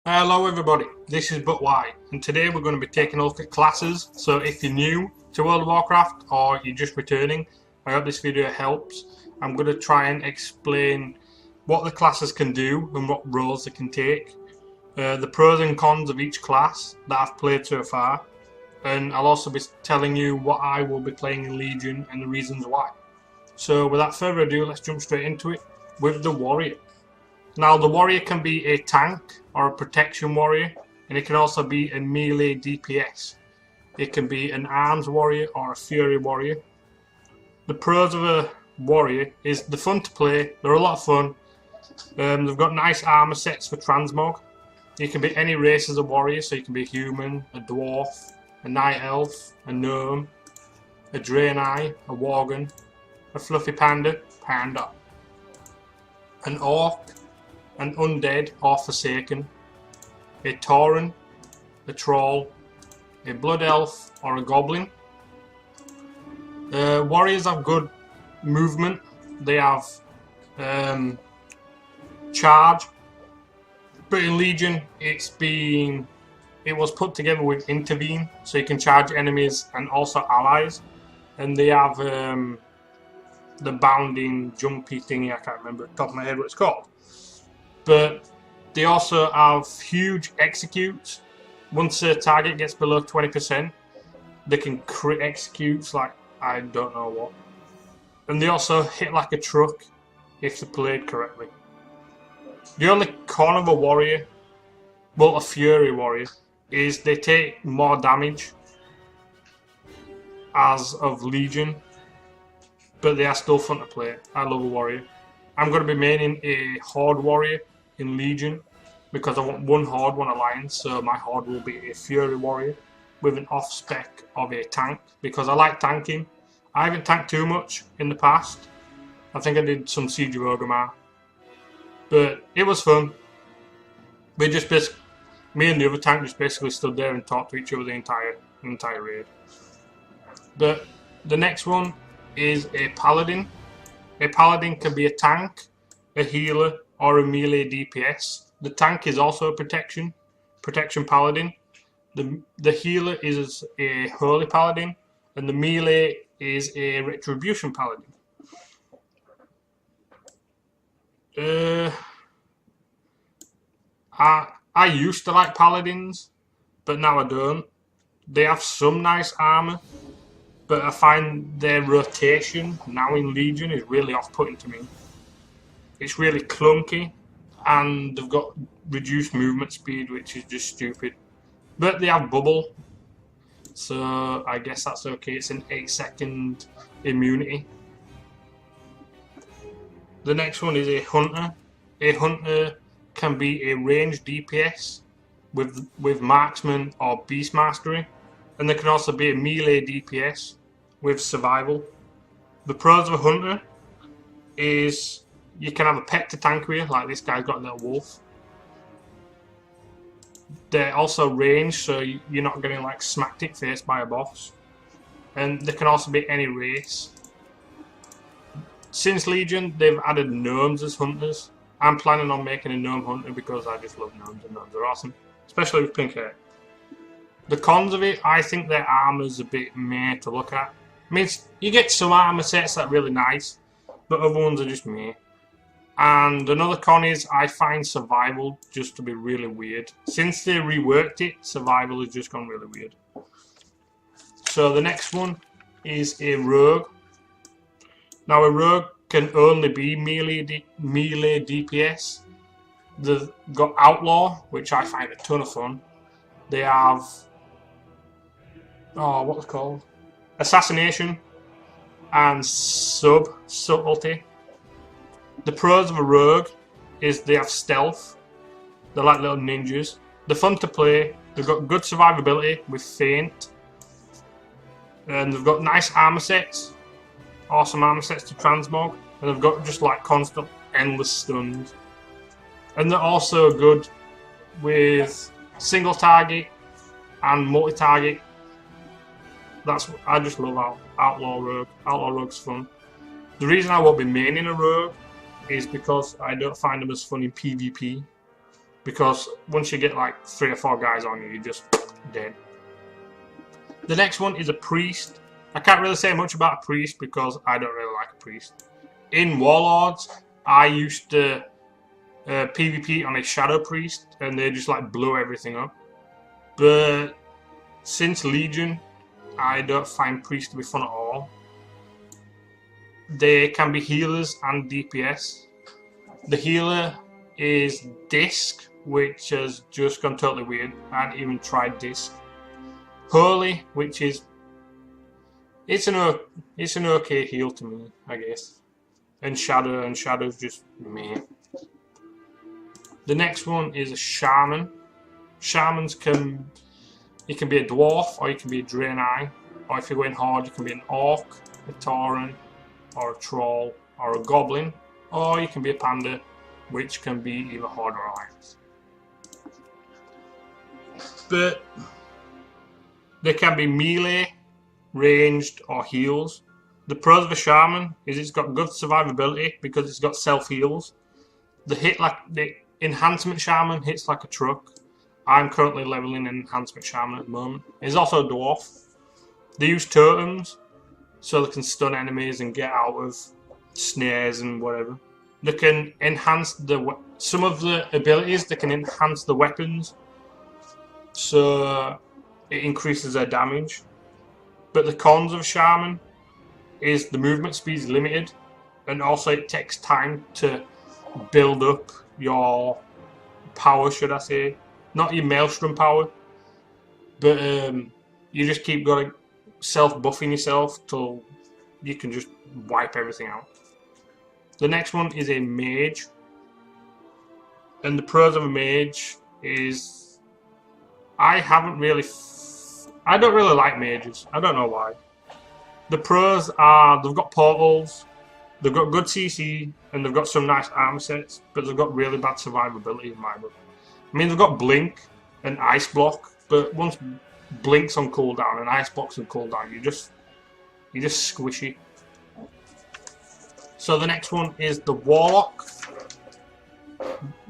Hello everybody, this is But Why, and today we're going to be taking a look at classes. So if you're new to World of Warcraft or you're just returning, I hope this video helps. I'm going to try and explain what the classes can do and what roles they can take, the pros and cons of each class that I've played so far, and I'll also be telling you what I will be playing in Legion and the reasons why. So without further ado, let's jump straight into it with the Warrior. Now the warrior can be a tank or a protection warrior, and it can also be a melee DPS. It can be an arms warrior or a fury warrior. The pros of a warrior is they're fun to play, they're a lot of fun. They've got nice armor sets for transmog. You can be any race as a warrior, so you can be a human, a dwarf, a night elf, a gnome, a draenei, a worgen, a fluffy panda, an orc, an undead or forsaken, a tauren, a troll, a blood elf or a goblin. Warriors have good movement. They have charge, but in Legion it was put together with intervene, so you can charge enemies and also allies, and they have the bounding jumpy thingy. I can't remember at the top of my head what it's called. But they also have huge executes. Once a target gets below 20%, they can crit executes like I don't know what. And they also hit like a truck if they're played correctly. The only con of a warrior, well, a fury warrior, is they take more damage as of Legion, but they are still fun to play. I love a warrior. I'm going to be maining a horde warrior in Legion because I want one horde, one alliance, so my horde will be a fury warrior with an off spec of a tank because I like tanking. I haven't tanked too much in the past. I think I did some Siege of Orgrimmar, but it was fun. We just me and the other tank just basically stood there and talked to each other the entire raid. But the next one is a Paladin. A Paladin can be a tank, a healer, or a melee DPS. The tank is also a protection paladin. The healer is a holy paladin, and the melee is a retribution paladin. I used to like paladins, but now I don't. They have some nice armor, but I find their rotation now in Legion is really off-putting to me. It's really clunky, and they've got reduced movement speed, which is just stupid. But they have bubble, so I guess that's okay. It's an 8-second immunity. The next one is a hunter. A hunter can be a ranged DPS with marksman or beast mastery, and there can also be a melee DPS with survival. The pros of a hunter is you can have a pet to tank with you, like this guy's got a little wolf. They're also ranged, so you're not getting like smacked in face by a boss. And they can also be any race. Since Legion, they've added gnomes as hunters. I'm planning on making a gnome hunter because I just love gnomes, and gnomes are awesome, especially with pink hair. The cons of it, I think their armor's a bit meh to look at. I mean, you get some armor sets that are really nice, but other ones are just meh. And another con is I find survival just to be really weird. Since they reworked it, survival has just gone really weird. So the next one is a rogue. Now a rogue can only be melee DPS. They've got outlaw, which I find a ton of fun. They have what's it called? Assassination and subtlety. The pros of a rogue is they have stealth. They're like little ninjas. They're fun to play. They've got good survivability with feint. And they've got nice armor sets. Awesome armor sets to transmog. And they've got just like constant, endless stuns. And they're also good with single target and multi-target. I just love Outlaw Rogue. Outlaw Rogue's fun. The reason I won't be maining a rogue is because I don't find them as fun in PvP. because once you get like 3 or 4 guys on you, you're just dead. The next one is a priest. I can't really say much about a priest because I don't really like a priest. In Warlords, I used to PvP on a shadow priest, and they just like blew everything up. But since Legion, I don't find priests to be fun at all. They can be healers and DPS. The healer is Disc, which has just gone totally weird. I hadn't even tried Disc. Holy, which is it's an okay heal to me, I guess. And Shadow's just meh. The next one is a Shaman. Shamans can be a dwarf, or you can be a Draenei, or if you're going hard, you can be an orc, a tauren, or a troll, or a goblin, or you can be a panda, which can be either horde or alliance. But they can be melee, ranged, or heals. The pros of a shaman is it's got good survivability because it's got self heals. The enhancement shaman hits like a truck. I'm currently leveling an enhancement shaman at the moment. He's also a dwarf. They use totems so they can stun enemies and get out of snares and whatever. They can enhance some of the abilities. They can enhance the weapons, so it increases their damage. But the cons of shaman is the movement speed is limited, and also it takes time to build up your power, should I say. Not your maelstrom power, but you just keep going self-buffing yourself till you can just wipe everything out. The next one is a mage, and the pros of a mage is I don't really like mages. I don't know why. The pros are they've got portals, they've got good CC, and they've got some nice armor sets, but they've got really bad survivability in my book. I mean, they've got blink and ice block, but once blink's on cooldown and ice block's on cooldown, you're just squishy. So the next one is the Warlock.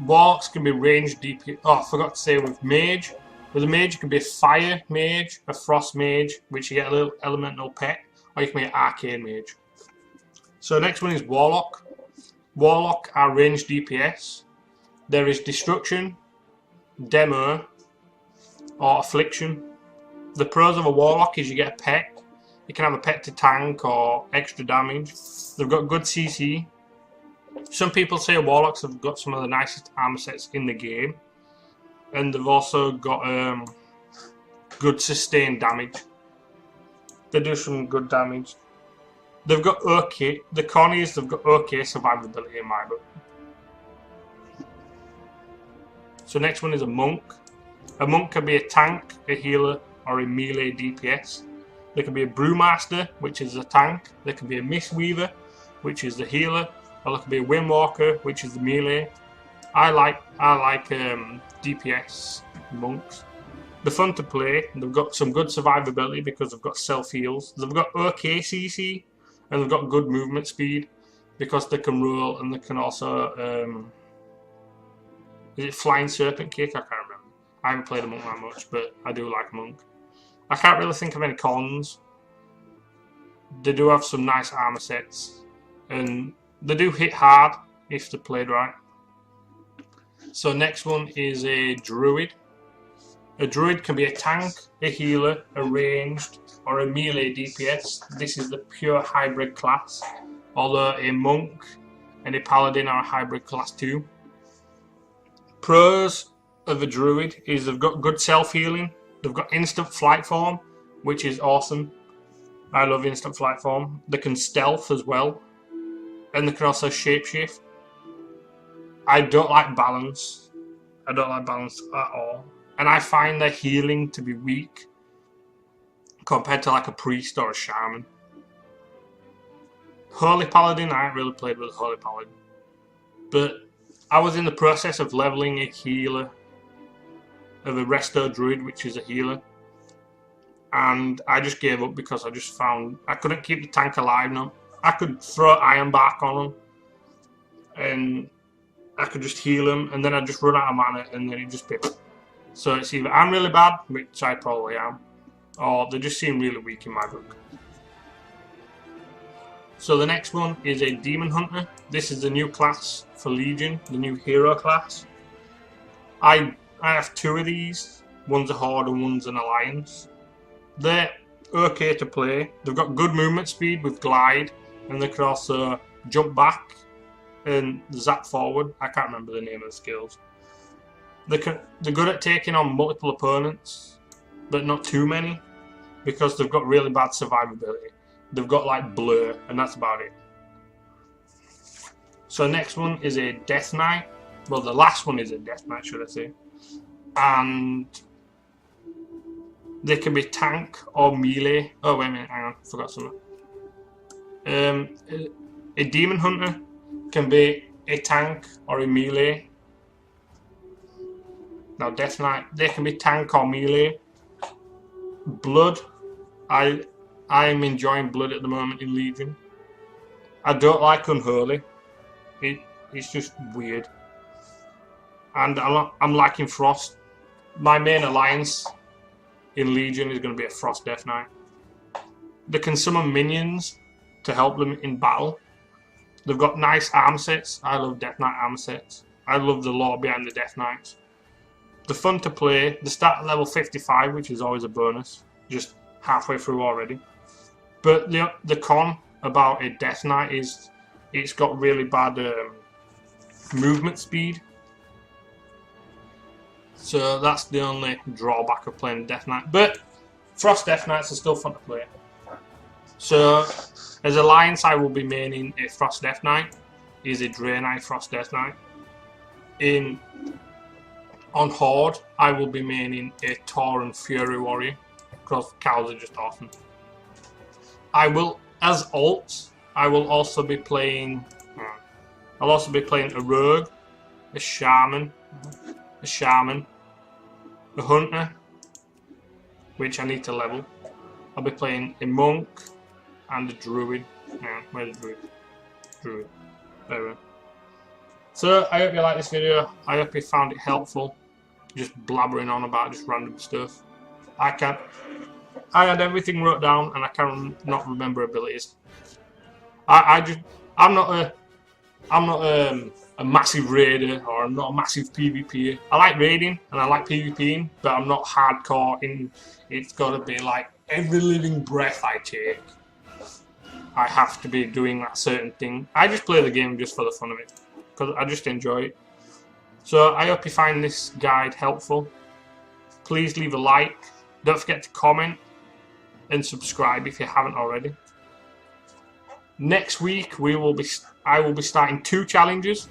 Warlocks can be ranged DP. Oh, I forgot to say with mage. With a mage, you can be a fire mage, a frost mage, which you get a little elemental pet, or you can be an arcane mage. So the next one is Warlock. Warlock are ranged DPS. There is destruction, demo, or affliction. The pros of a Warlock is you get a pet. You can have a pet to tank or extra damage. They've got good CC. Some people say Warlocks have got some of the nicest armor sets in the game. And they've also got good sustained damage. They do some good damage. They've got okay. The Connies, they've got okay survivability in my book. So next one is a Monk. A Monk can be a tank, a healer, or a melee DPS. There can be a Brewmaster, which is a tank. There can be a Mistweaver, which is the healer, or there can be a Windwalker, which is the melee. I like DPS monks. They're fun to play. They've got some good survivability because they've got self heals. They've got okay CC, and they've got good movement speed because they can roll, and they can also is it Flying Serpent Kick? I can't remember. I haven't played a monk that much, but I do like a monk. I can't really think of any cons. They do have some nice armor sets, and they do hit hard if they're played right. So next one is a Druid. A Druid can be a tank, a healer, a ranged, or a melee DPS. This is the pure hybrid class, although a Monk and a Paladin are a hybrid class too. Pros of a Druid is they've got good self-healing. They've got instant flight form, which is awesome. I love instant flight form. They can stealth as well, and they can also shapeshift. I don't like balance. I don't like balance at all. And I find their healing to be weak compared to like a priest or a shaman. Holy Paladin, I haven't really played with Holy Paladin. But I was in the process of leveling a healer of a Resto Druid, which is a healer. And I just gave up because I just found I couldn't keep the tank alive now. I could throw Iron Bark on him, and I could just heal him, and then I'd just run out of mana, and then he'd just be... So it's either I'm really bad, which I probably am, or they just seem really weak in my book. So the next one is a Demon Hunter. This is the new class for Legion, the new hero class. I have two of these. One's a Horde and one's an Alliance. They're okay to play. They've got good movement speed with Glide, and they can also jump back and zap forward. I can't remember the name of the skills. They're good at taking on multiple opponents, but not too many, because they've got really bad survivability. They've got like Blur, and that's about it. So next one is a Death Knight. Well, the last one is a Death Knight, should I say. And they can be tank or melee. Oh, wait a minute, hang on, I forgot something. A Demon Hunter can be a tank or a melee. Now, Death Knight, they can be tank or melee. Blood, I am enjoying Blood at the moment in Legion. I don't like Unholy. It's just weird. And I'm liking Frost. My main alliance in Legion is going to be a Frost Death Knight. They can summon minions to help them in battle. They've got nice arm sets. I love Death Knight arm sets. I love the lore behind the Death Knights. They're fun to play. They start at level 55, which is always a bonus. Just halfway through already. But the con about a Death Knight is it's got really bad movement speed. So that's the only drawback of playing Death Knight. But Frost Death Knights are still fun to play. So as Alliance, I will be maining a Frost Death Knight. He's a Draenei Frost Death Knight. On Horde, I will be maining a Tauren Fury Warrior, because cows are just awesome. I will, as alts, I will also be playing. I'll also be playing a Rogue, a Shaman, a Hunter, which I need to level. I'll be playing a Monk and a Druid. Where's the Druid? Druid. There we go. So I hope you like this video. I hope you found it helpful. Just blabbering on about just random stuff. I had everything wrote down and I cannot remember abilities. I'm not a massive raider, or I'm not a massive PvPer. I like raiding and I like PvPing, but I'm not hardcore in. It's got to be like every living breath I take, I have to be doing that certain thing. I just play the game just for the fun of it, because I just enjoy it. So I hope you find this guide helpful. Please leave a like. Don't forget to comment and subscribe if you haven't already. Next week I will be starting 2 challenges.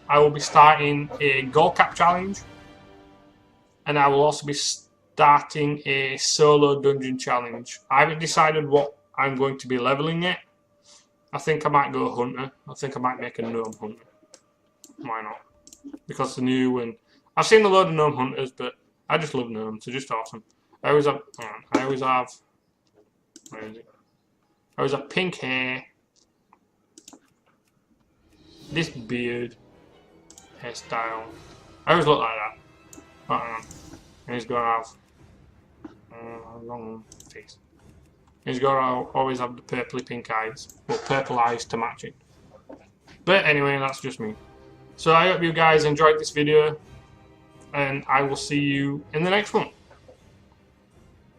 I will be starting a goal cap challenge, and I will also be starting a solo dungeon challenge. I haven't decided what I'm going to be leveling yet. I think I might go Hunter. I think I might make a Gnome Hunter. Why not? Because they're new, and I've seen a load of Gnome Hunters, but I just love Gnomes. They're just awesome. I always have where is it? I always have pink hair, this beard, hairstyle. I always look like that. And he's gonna have a long face. He's gonna always have the purpley pink eyes, well, purple eyes to match it. But anyway, that's just me. So I hope you guys enjoyed this video, and I will see you in the next one.